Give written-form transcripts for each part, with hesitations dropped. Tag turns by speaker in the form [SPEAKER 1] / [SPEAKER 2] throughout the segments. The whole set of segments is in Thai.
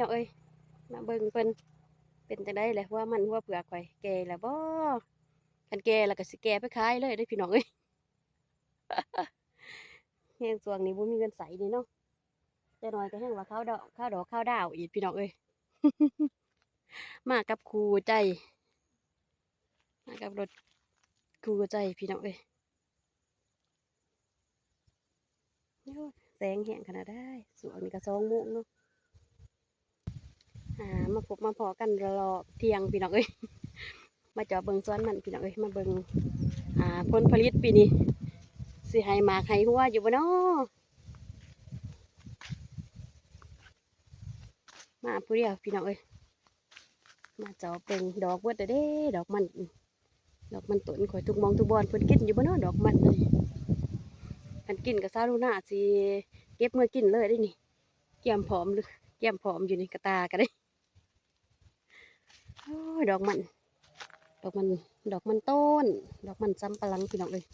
[SPEAKER 1] องเอ้ยมาเบิ่งเพิ่นเป็นจังได๋แหละหัวมันหัวเปลือกข่อยแก่แล้วบ่คันแก่แล้วก็สิแก่ไปขายเลยเด้อพี่น้องเอ้ยแฮงช่วงนี้บ่มีเงินใช้นี่เนาะจักหน่อยก็แฮงว่าข้าวดอกข้าวดาวอีกพี่น้องเอ้ยมากับคู่ใจมากับรถคู่ใจพี่น้องเอ้ยโอ้แสงแห้งขนาดได้ช่วงนี้ก็2 โมงเนาะมาพบมาพ้อกันรอบเที่ยงพี่น้องเอ้ยมาเจาะเบิ่งสวนมันพี่น้องเอ้ยมาเบิ่งผลผลิตปีนี้สิให้หมากให้หัวอยู่บ่เนาะมาผู้เดียวพี่น้องเอ้ยมาเจาะเบิ่งดอกเบิดเด้อเด้ดอกมันต้นข่อยทุกหม้องทุกบอนเพิ่นกินอยู่บ่เนาะดอกมันอันนี้คันกินก็ซาลูน่าสิเก็บมากินเลยเด้นี่แก้มผอมเลยแก้มผอมอยู่นี่กะตาก็ได้โอ้ยดอกมันดอกมันต้นดอกมันสำปะหลังพี่น้องเอ้ย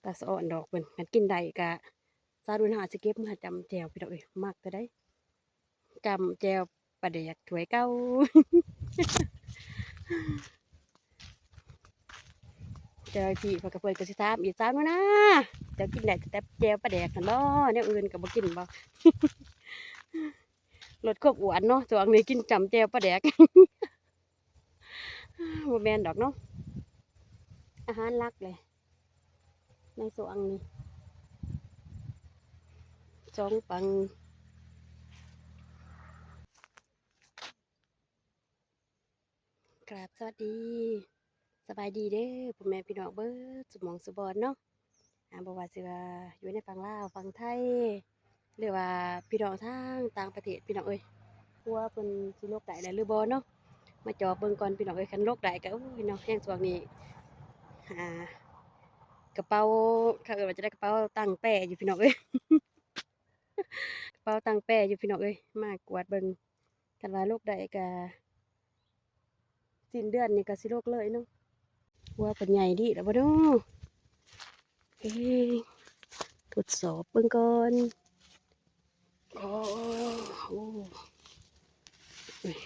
[SPEAKER 1] ตาสะอ่อนดอกเพิ่นคันกินได้ก็ซาลูน่าสิเก็บมาจำแจ่วพี่น้องเอ้ยมักแต่ได้จำแจ่วปลาแดกถ้วยเก่า เจอพี่พอกระเพื่อนก็สิถามอีกถามว่านะเจะกินได้แต่แจ่วปลาแดกนั่นบ่แนวอื่นก็บ่กินบ่ลดความอ้วนเนาะช่วงนี้กินจำแจ่วปลาแดก บ่แม่นดอกเนาะอาหารหลักเลยในช่วงนี้สองปังกราบสวัสดีสบายดีเด้อพ่อแม่พี่น้องเบิดสุหม้องสุบอนเนาะบ่ว่าสิว่าอยู่ในฝั่งลาวฝั่งไทยหรือว่าพี่น้องทางต่างประเทศพี่น้องเอ้ยกลัวเพิ่นสิโรคได้แล้วหรือบ่เนาะมาเจาะเบิ่งก่อนพี่น้องเอ้ยคันโรคได้ก็โอ้ยเนาะแฮงช่วงนี้อ่ากระเป๋าเขาเอิ้นว่าจะได้กระเป๋าตังแป้อยู่พี่น้องเอ้ยกระเป๋าตังแป้อยู่พี่น้องเอ้ยมากวาดเบิ่งคันว่าโรคได้ก็สิ้นเดือนนี่ก็สิโรคเลยเนาะว่าเพิ่นใหญ่ดีแล้วบ่เนาะเอ๊ะทดสอบเบิ่งก่อนโอ้โอ้ย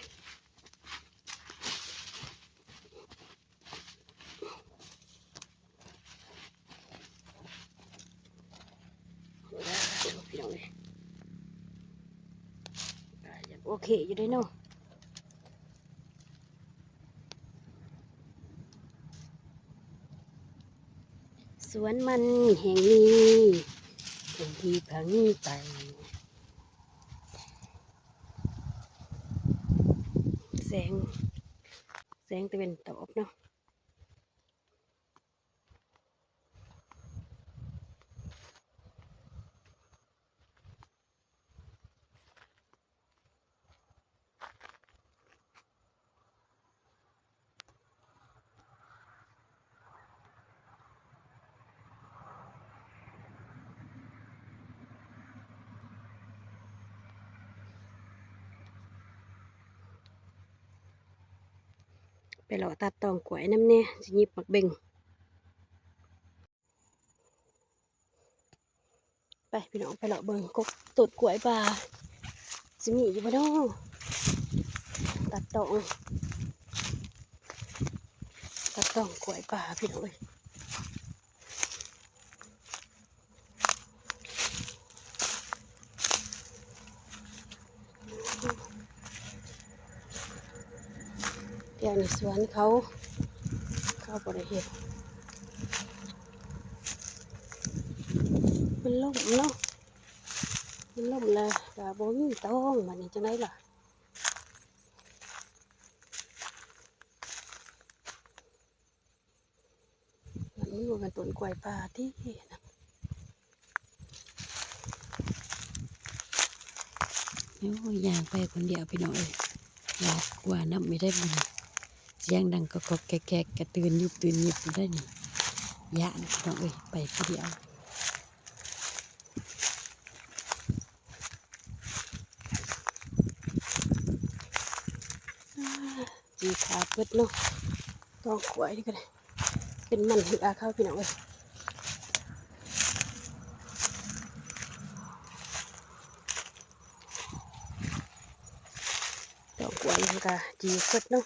[SPEAKER 1] พี่น้องเอ้ยยังโอเคอยู่เด้เนาะสวนมันแห่งนี้เป็นที่พังไปแสงแสงตะเวนตกเนาะไปเลาะตัดตองกล้วยน้ำเนี่ยสิหยิบมักเบ่งไปพี่น้องไปเลาะเบิ่งกกตูดกล้วยป่าสิมีอยู่บ่เนาะตัดตองกล้วยป่าพี่น้องเอ้ยเดี๋ยวนี้สวนเขาบ่ได้เฮ็ดมันล่มเนาะมันล่มแล้วก็บ่มีตองบัดนี้จังได๋ล่ะมันมีว่ากันต้นกล้วยป่าที่นะโอ้ยย่างไปคนเดียวพี่น้องเอ้ยอยากกว่าน้ำไม่ได้บ่นี่เสียงดังก็แก๊กๆกระตื่นยุบได้นี่ย่านพี่น้องเอ้ยไปผู้เดียวจีขาเปิดเนาะต้องขวายนี่ก็ได้เป็นมันเหือเข้าพี่น้องเอ้ย อกกล้วยมันก็จีเพิดเนาะ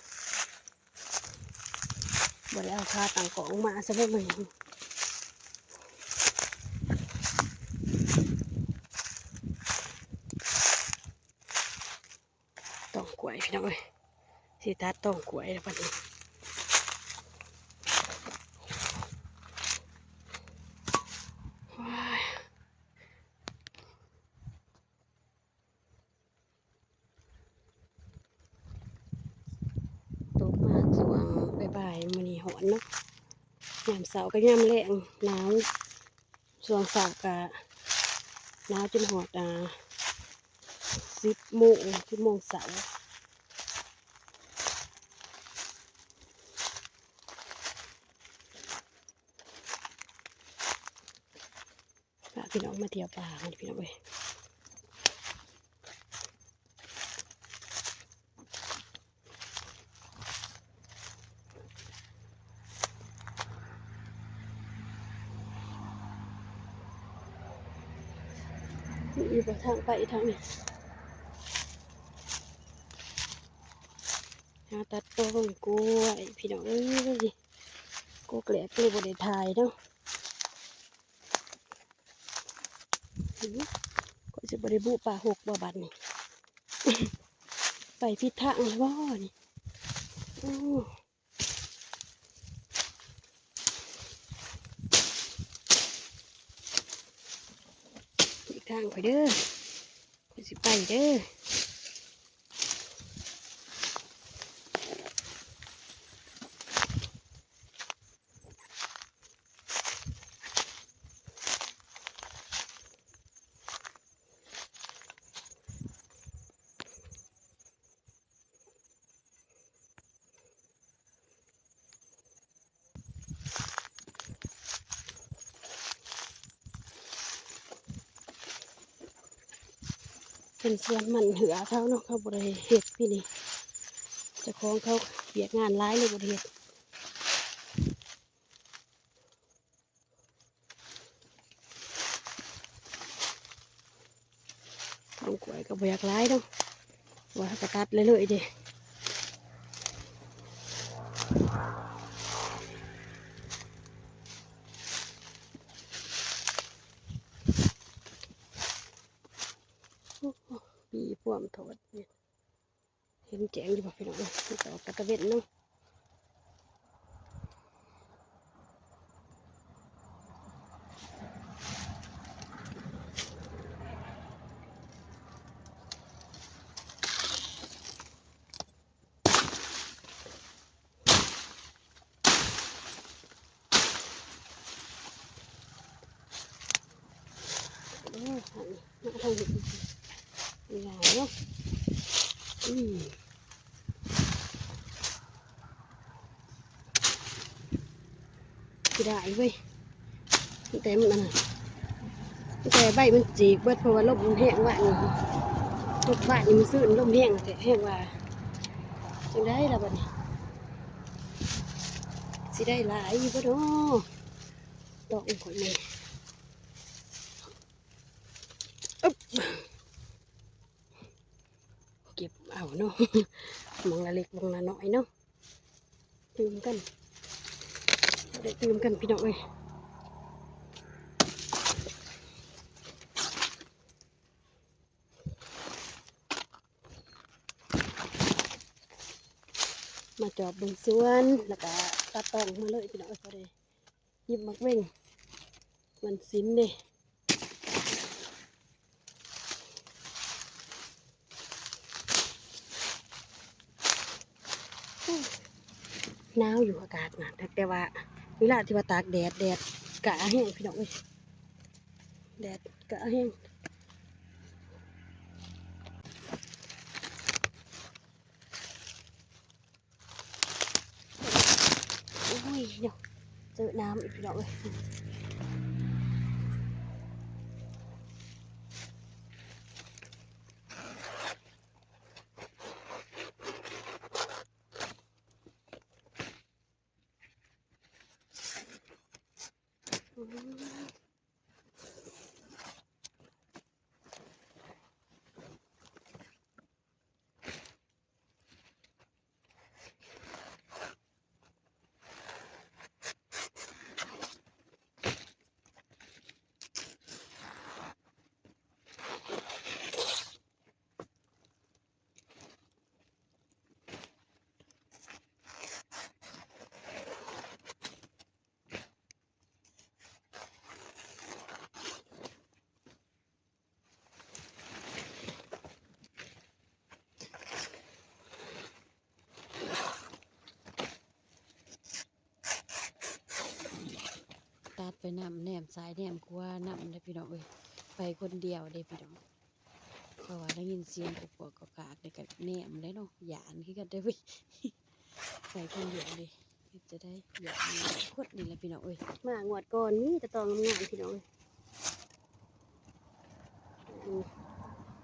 [SPEAKER 1] บ่ได้เอาผ้าต่างกองมาซะบ่มื้อนี้ตองกล้วยพี่น้องเอ้ยสิตัดตองกล้วยแล้วบัดนี้ว้ายตกมาช่วงบ่ายๆมื้อนี้ร้อนเนาะยามเช้าก็ยามแลงหนาวช่วงเช้าก็หนาวจนฮอด10 โมง10 โมงเช้าพาพี่น้องมาเที่ยวป่ากันพี่น้องเอ้ยมีบ่ทางไปทางนี้หาตัดต้นกล้วยพี่น้องเอ้ยกูเกลียดกูบ่ได้ถ่ายเนาะก็สิบ่ได้บุป่าหกบ่บัดนี้ ไปผิดทางเลยบ่นี่โอ้อีกทางไปเด้อก็สิไปเด้อเป็นสวนมันเหือเขาเนาะเขาบ่ได้เฮ็ดพี่นี่เจ้าของเขาเวียกงานหลายเลยบ่ได้เฮ็ดต้นกล้วยก็บ่อยากหลายเนาะว่าเขาก็ตัดเลยๆเด้โอ้โหปีพวมโทษเนี่ยเห็นแจ้งอยู่บ่พี่น้องมันก็ออกกระตะเวนเนาะโอ้หันมาทางนี้ใหญ่เนาะอืมสิได้เว้ยแต่มันอันนั้นแต่ใบมันจีกเบิดเพราะว่าลมมันแห้งว่านี่ลมว่านี่มันซื่นลมแห้งแต่แห้งว่าจังได้ล่ะบัดนี้สิได้หลายอยู่บ่เนาะดอกข่อยนี่อึ๊บเก็บเอาเนาะมองละเล็กมองละน้อยเนาะตื่มกันได้ตื่มกันพี่น้องเอ้ยมาจอบเบิ่งสวนแล้วก็ตัดตองมาเลยพี่น้องเอ้ยพอได้หยิบมักเว้งมันสินเด้หนาวอยู่อากาศนะแต่ว่าเวลาที่ว่าตากแดดกะแห้งพี่น้องเอ้ยแดดกะแห้งโอ้ยเดี๋ยวเจอน้ำอีกพี่น้องเอ้ย นำแหนมซ้ายแหนมขวานำได้พี่น้องเอ้ยไปคนเดียวได้พี่น้องเพราะว่าได้ยินเสียงกบกกากได้กับแหนมได้เนาะหยานคือกันได้เว้ย ไปคนเดียวเลยจะได้หยานโคตรดีเลยพี่น้องเอ้ยมางวดก่อนนี่จะตองงานพี่น้อง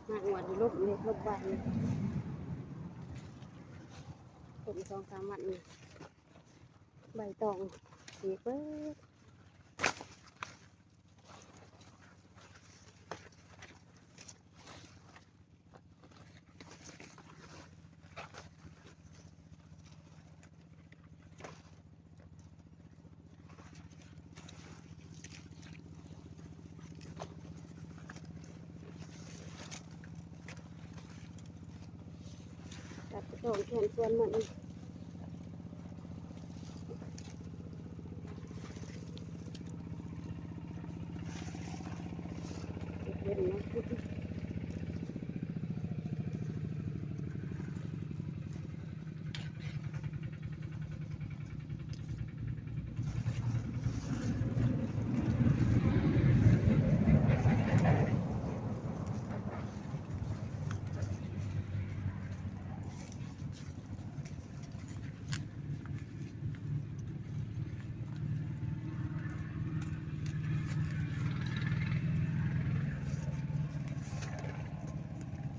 [SPEAKER 1] มางวดลบเลยลบบ้านเลยผม2-3 วันนี่ใบตองเสียเบิดตัดตองแขนส่วนมันเด่นนะ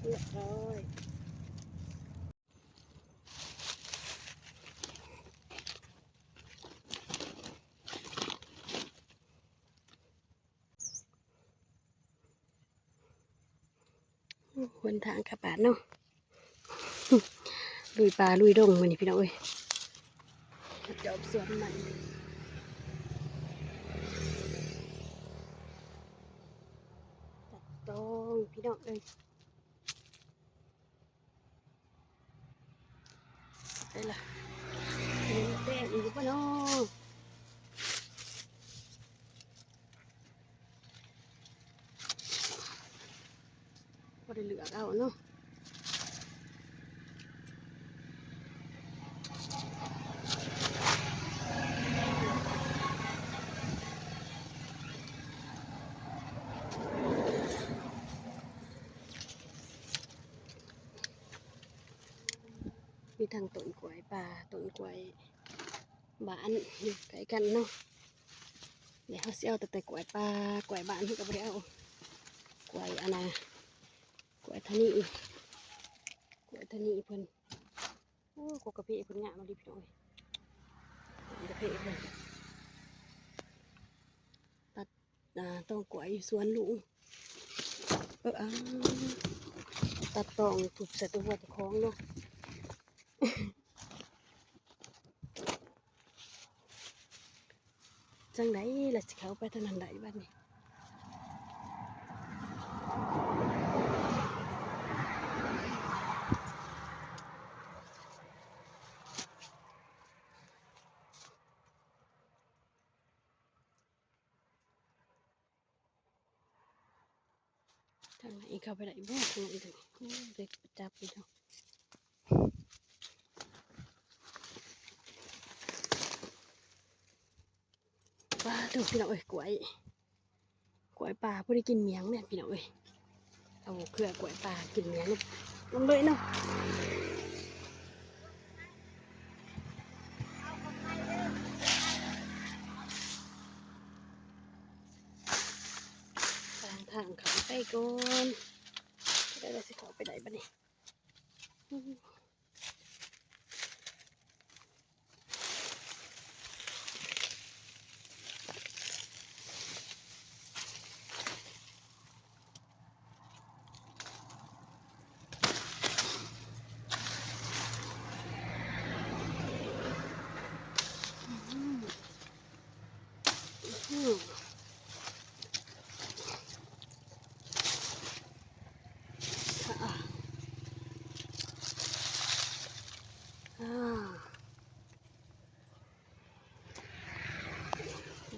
[SPEAKER 1] เรียบร้อยหนทางขับบ้านเนาะลุยป่าลุยดงมันนี่พี่น้องเอ้ยจอบสวนมันตัดตองพี่น้องเอ้ยได้ละแป้งอีกป่ะเนาะพอได้เหลือเอาเนาะมีทางต้นกล้วยป่าต้นกล้วยบ้านอยู่ใกล้กันเนาะเดี๋ยวเขาเสียแต่กล้วยป่ากล้วยบ้านเขาก็ไม่ได้เอากล้วยอันน่ะกล้วยทะนีกล้วยทะนีเพิ่นโอ้กกระเพาะเพิ่นงามมาดิพี่น้องเอ้ยกระเพาะเพิ่นตัดต้องกล้วยสวนลุงตัดตองถูกใส่ตัวหัวตะคองเนาะจังไดล่ะสิเขาไปทางนั้นได้บ้านนี้ทางไหนเข้าไปได้บ่ทางไหนถึงเด็กจับอยู่เนาะป้าดูพี่น้องเอ้ยกล้วยป่าพอได้กินเมียงเนี่ยพี่น้องเอ้ยเอาเครือกล้วยป่ากินเมียงลงเลยเนาะทางเขาไปก่อนได้แล้วสิเขาไปไหนบ้านี่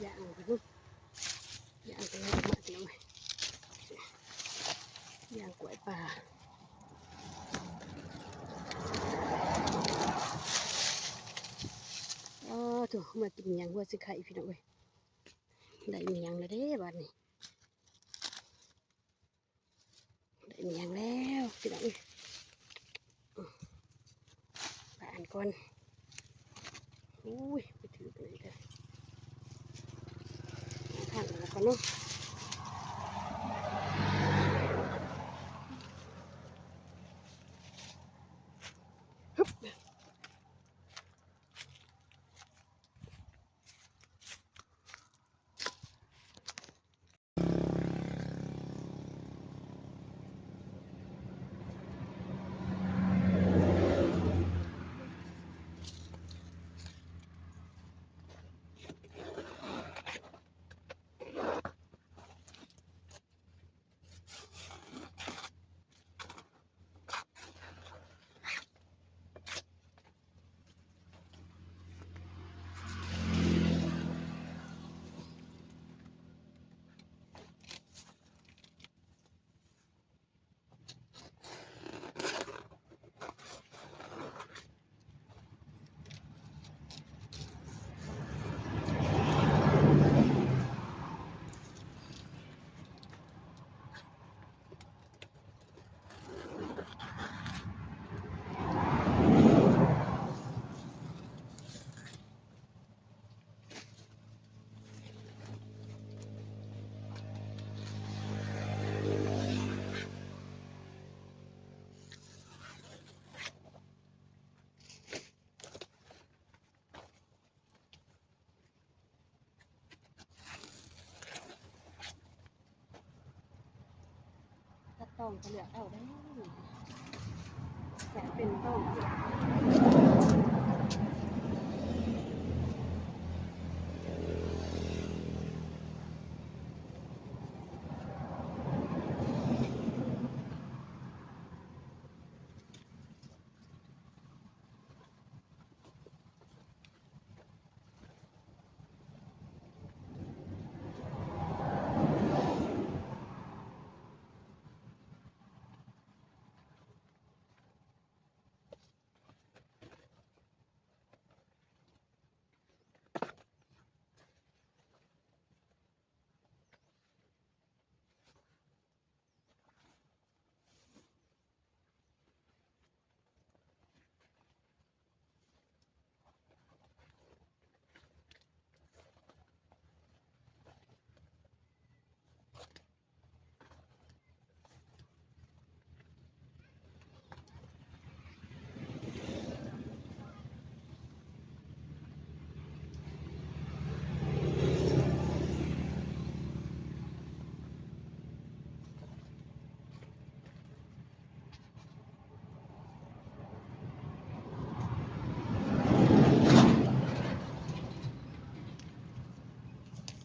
[SPEAKER 1] อย่างนู้นอย่างไปให้มาพี่น้องอย่างกล้วยป่าถูกมากินอย่างหัวสิไข่พี่น้องเอ้ย ได้เมียงแล้วเด้บัดนี้ได้เมียงแล้วพี่น้องไปอ่านก่อนอุ้ยไปถือกันเลยเด้อทางแล้วก็เนาะถ้าต้องก็เหลือเอาได้แต่เป็นต้อง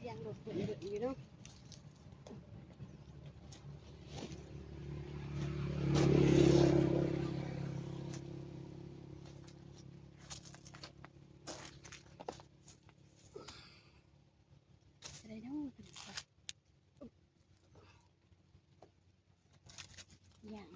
[SPEAKER 1] ยังหลุดเหมือนเดิมอยู่เนาะอะไรเนาะอย่าง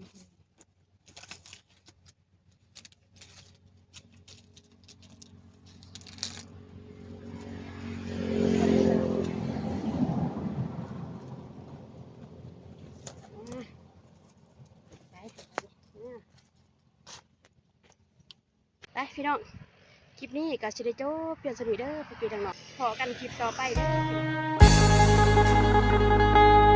[SPEAKER 1] ไปไปพี่น้องคลิปนี้ก็สิได้จบเพียงสนิทเด้อพี่ๆดังเนาะพอกันคลิปต่อไปเด้อ